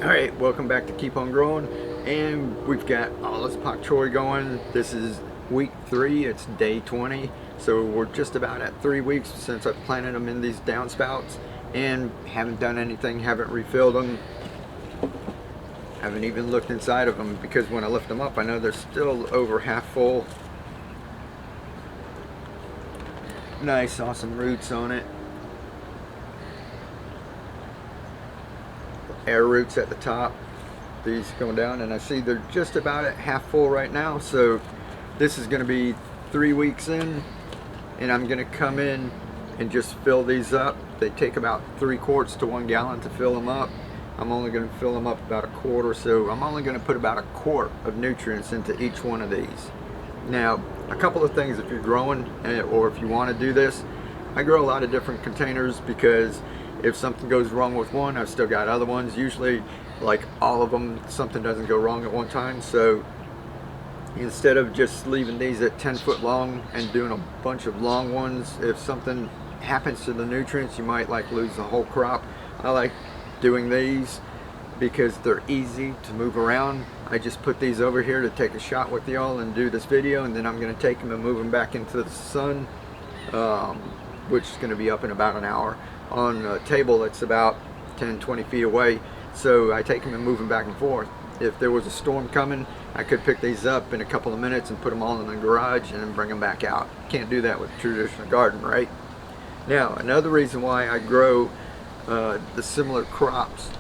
Alright, welcome back to Keep On Growing, and we've got all this pak choi going. This is week 3, it's day 20, so we're just about at 3 weeks since I've planted them in these downspouts and haven't done anything, haven't refilled them, haven't even looked inside of them, because when I lift them up I know they're still over half full. Nice, awesome roots on it. Air roots at the top, these going down, and I see they're just about at half full right now. So this is going to be 3 weeks in, and I'm going to come in and just fill these up. They take about 3 quarts to 1 gallon to fill them up. I'm only going to fill them up about a quart or so. I'm only going to put about a quart of nutrients into each one of these. Now, a couple of things if you're growing, or if you want to do this, I grow a lot of different containers because if something goes wrong with one, I've still got other ones. Usually, like all of them, something doesn't go wrong at one time. So instead of just leaving these at 10 foot long and doing a bunch of long ones, if something happens to the nutrients, you might like lose the whole crop. I like doing these because they're easy to move around. I just put these over here to take a shot with y'all and do this video, and then I'm going to take them and move them back into the sun, which is going to be up in about an hour, on a table that's about 10-20 feet away. So I take them and move them back and forth. If there was a storm coming, I could pick these up in a couple of minutes and put them all in the garage and then bring them back out. Can't do that with a traditional garden, right? Now, another reason why I grow the similar crops,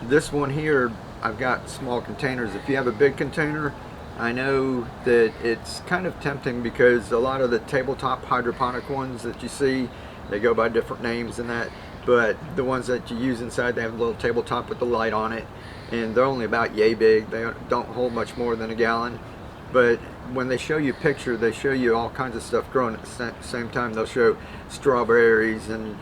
this one here, I've got small containers. If you have a big container, I know that it's kind of tempting because a lot of the tabletop hydroponic ones that you see, they go by different names and that, but the ones that you use inside, they have a little tabletop with the light on it, and they're only about yay big. They don't hold much more than a gallon. But when they show you a picture, they show you all kinds of stuff growing at the same time. They'll show strawberries and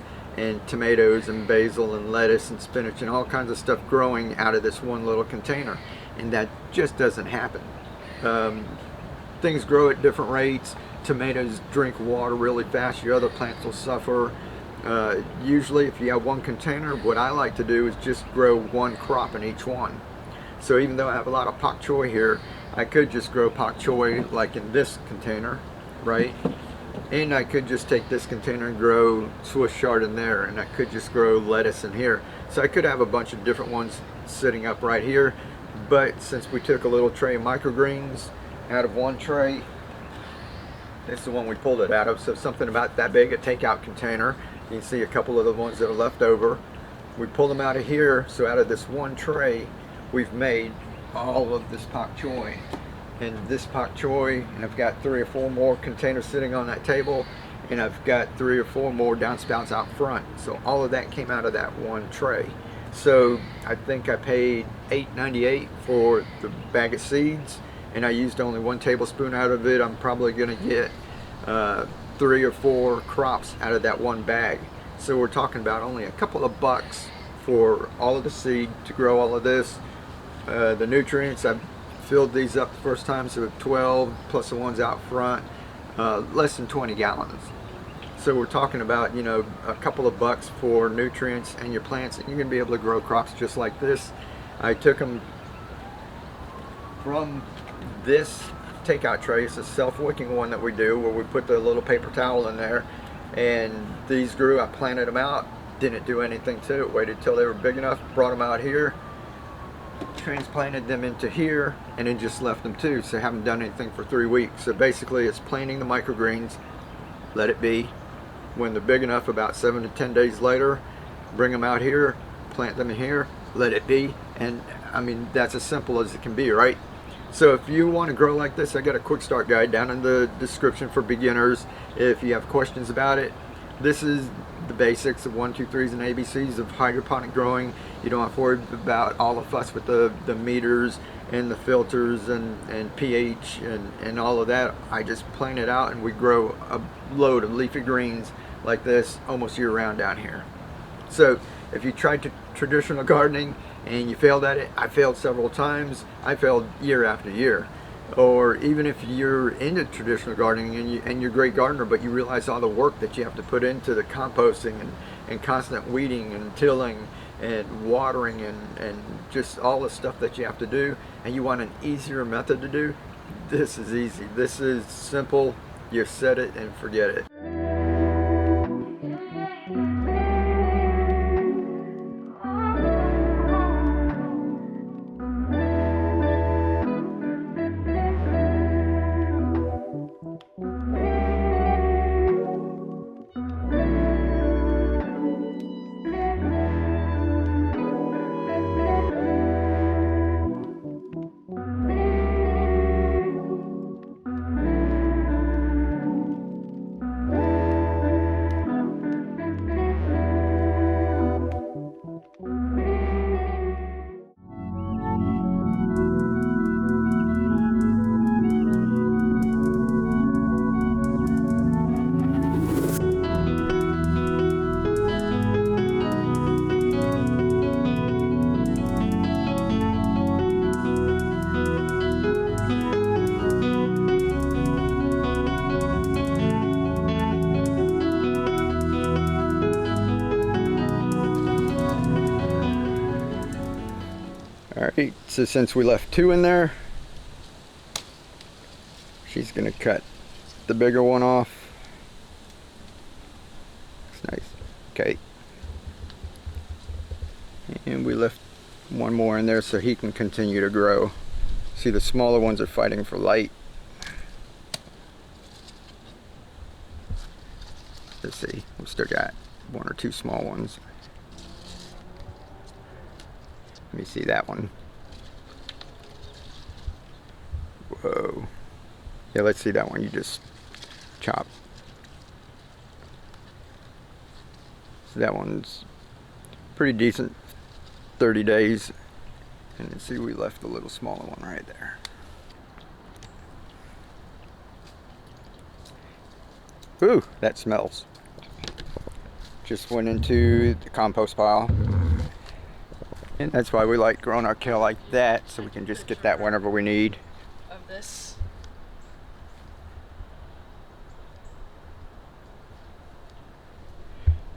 tomatoes and basil and lettuce and spinach and all kinds of stuff growing out of this one little container, and that just doesn't happen. Things grow at different rates. Tomatoes drink water really fast, your other plants will suffer. Usually if you have one container, what I like to do is just grow one crop in each one. So even though I have a lot of pak choi here, I could just grow pak choi like in this container, right? And I could just take this container and grow Swiss chard in there, and I could just grow lettuce in here. So I could have a bunch of different ones sitting up right here. But since we took a little tray of microgreens out of one tray, this is the one we pulled it out of, so something about that big, a takeout container. You can see a couple of the ones that are left over. We pull them out of here, so out of this one tray, we've made all of this pak choi. And this pak choi, and I've got 3 or 4 more containers sitting on that table, and I've got 3 or 4 more downspouts out front. So all of that came out of that one tray. So I think I paid $8.98 for the bag of seeds, and I used only 1 tablespoon out of it. I'm probably going to get 3 or 4 crops out of that one bag. So we're talking about only a couple of bucks for all of the seed to grow all of this. The nutrients, I filled these up the first time, so 12 plus the ones out front, less than 20 gallons. So we're talking about, you know, a couple of bucks for nutrients and your plants, and you're going to be able to grow crops just like this. I took them from this takeout tray. It's a self-wicking one that we do, where we put the little paper towel in there, and these grew. I planted them out, didn't do anything to it, waited till they were big enough, brought them out here, transplanted them into here, and then just left them too. So I haven't done anything for 3 weeks. So basically it's planting the microgreens, let it be. When they're big enough, about 7 to 10 days later, bring them out here, plant them in here, let it be. And I mean, that's as simple as it can be, right? So if you want to grow like this, I got a quick start guide down in the description for beginners. If you have questions about it, this is the basics of 1, 2, 3s and ABCs of hydroponic growing. You don't have to worry about all the fuss with the meters and the filters and pH and all of that. I just plant it out and we grow a load of leafy greens like this almost year round down here. So if you tried traditional gardening and you failed at it, I failed several times. I failed year after year. Or even if you're into traditional gardening and you're a great gardener, but you realize all the work that you have to put into the composting and constant weeding and tilling and watering and just all the stuff that you have to do, and you want an easier method to do, this is easy. This is simple. You set it and forget it. Alright, so since we left 2 in there, she's going to cut the bigger one off. It's nice. Okay. And we left 1 more in there so he can continue to grow. See, the smaller ones are fighting for light. Let's see, we've still got 1 or 2 small ones. Let me see that one. Whoa. Yeah, let's see that one you just chopped. So that one's pretty decent, 30 days. And you see we left the little smaller one right there. Ooh, that smells. Just went into the compost pile. And that's why we like growing our kale like that, so we can just get that whenever we need. Of this.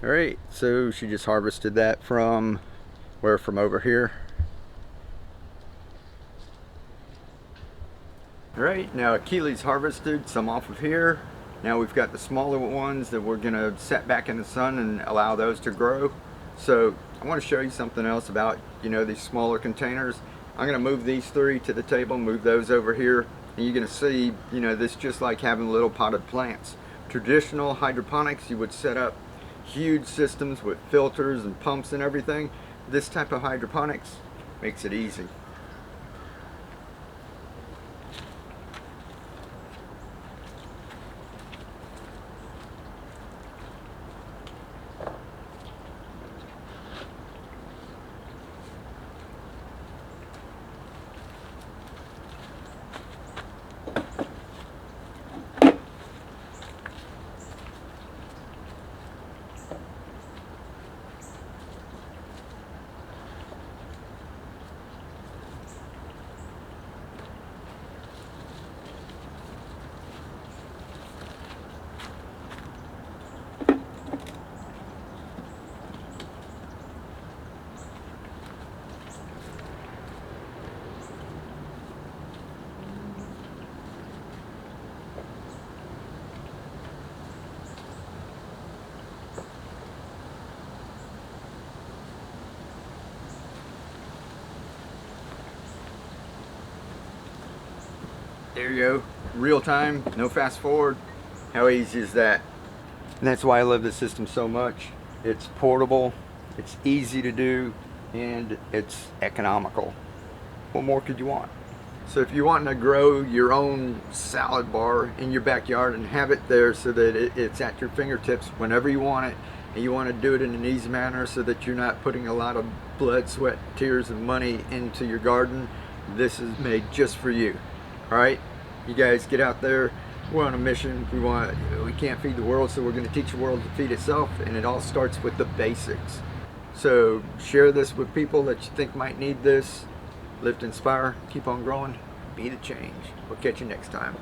Alright, so she just harvested that from over here. Alright, now Keely's harvested some off of here. Now we've got the smaller ones that we're gonna set back in the sun and allow those to grow. So I want to show you something else about, these smaller containers. I'm going to move these 3 to the table, move those over here, and you're going to see, this just like having little potted plants. Traditional hydroponics, you would set up huge systems with filters and pumps and everything. This type of hydroponics makes it easy. There you go, real time, no fast forward. How easy is that? And that's why I love this system so much. It's portable, it's easy to do, and it's economical. What more could you want? So if you're wanting to grow your own salad bar in your backyard and have it there so that it's at your fingertips whenever you want it, and you want to do it in an easy manner so that you're not putting a lot of blood, sweat, tears, and money into your garden, this is made just for you. Alright, you guys get out there. We're on a mission. We can't feed the world, so we're going to teach the world to feed itself, and it all starts with the basics. So share this with people that you think might need this. Live to inspire, keep on growing, be the change. We'll catch you next time.